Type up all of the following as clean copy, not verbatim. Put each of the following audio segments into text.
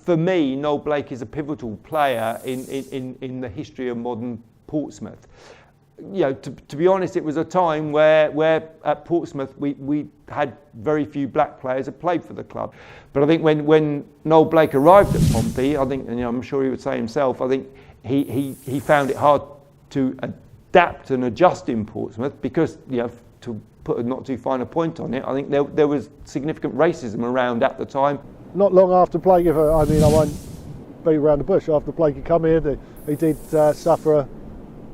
For me, Noel Blake is a pivotal player in the history of modern Portsmouth. You know, to be honest, it was a time where at Portsmouth we had very few black players that played for the club. But I think when Noel Blake arrived at Pompey, I think, and I'm sure he would say himself, I think he found it hard to adapt and adjust in Portsmouth because, to put a not too fine a point on it, I think there was significant racism around at the time. Not long after Blake, I won't beat around the bush, after Blake had come here, he did suffer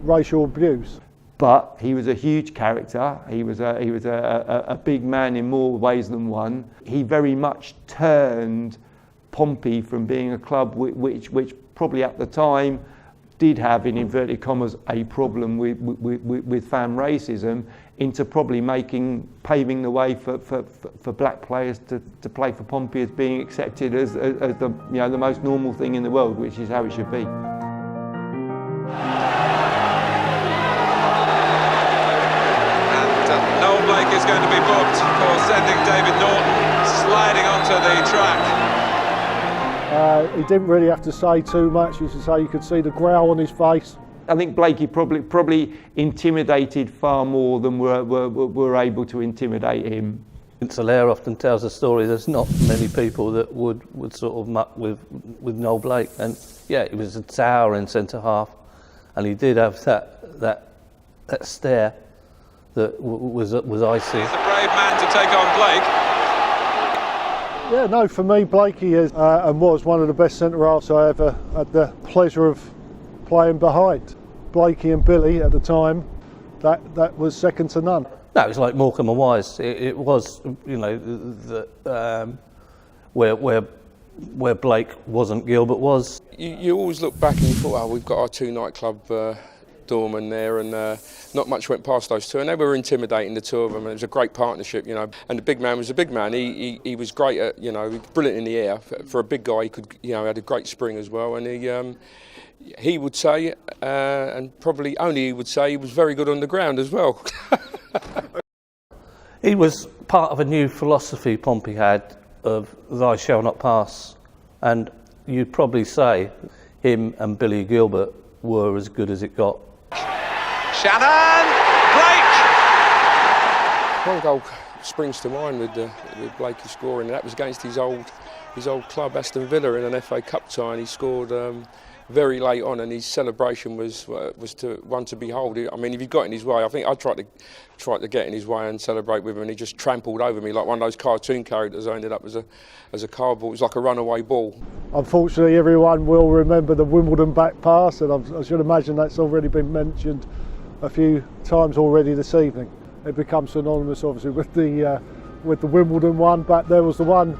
racial abuse. But he was a huge character. He was a big man in more ways than one. He very much turned Pompey from being a club which probably at the time did have, in inverted commas, a problem with fan racism, into probably paving the way for black players to play for Pompey as being accepted as the most normal thing in the world, which is how it should be. Noel Blake is going to be booked for sending David Norton sliding onto the track. He didn't really have to say too much. You could see the growl on his face. I think Blakey probably intimidated far more than were able to intimidate him. Hilaire often tells a story. There's not many people that would sort of muck with Noel Blake, and yeah, he was a towering centre half, and he did have that stare that was icy. He's a brave man to take on Blake. Yeah, no, for me, Blakey is and was one of the best centre halves I ever had the pleasure of playing behind. Blakey and Billy at the time, that was second to none. No, it was like Morecambe and Wise. It was, where Blake wasn't, Gilbert was. You always look back and you thought, we've got our two nightclub doormen there, and not much went past those two, and they were intimidating, the two of them, and it was a great partnership, and the big man was a big man. He was great at, brilliant in the air. For a big guy, he could, had a great spring as well, and he would say, and probably only he would say, he was very good on the ground as well. He was part of a new philosophy Pompey had of "Thou shalt not pass," and you'd probably say him and Billy Gilbert were as good as it got. Shannon! Blake! One goal springs to mind with Blakey scoring, and that was against his old club Aston Villa in an FA Cup tie, and he scored very late on, and his celebration was one to behold. I mean, if he got in his way, I think I tried to get in his way and celebrate with him, and he just trampled over me like one of those cartoon characters. I ended up as a cardboard. It was like a runaway ball. Unfortunately, everyone will remember the Wimbledon back pass, and I should imagine that's already been mentioned a few times already this evening. It becomes synonymous, obviously, with the Wimbledon one, but there was the one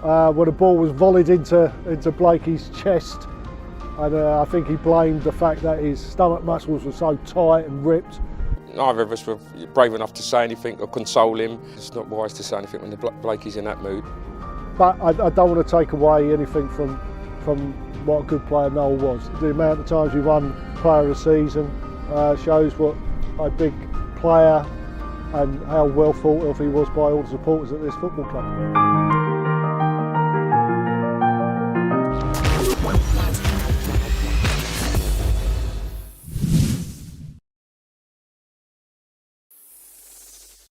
where the ball was volleyed into Blakey's chest. And I think he blamed the fact that his stomach muscles were so tight and ripped. Neither of us were brave enough to say anything or console him. It's not wise to say anything when Blakey's in that mood. But I don't want to take away anything from what a good player Noel was. The amount of times he won Player of the Season shows what a big player and how well thought of he was by all the supporters at this football club.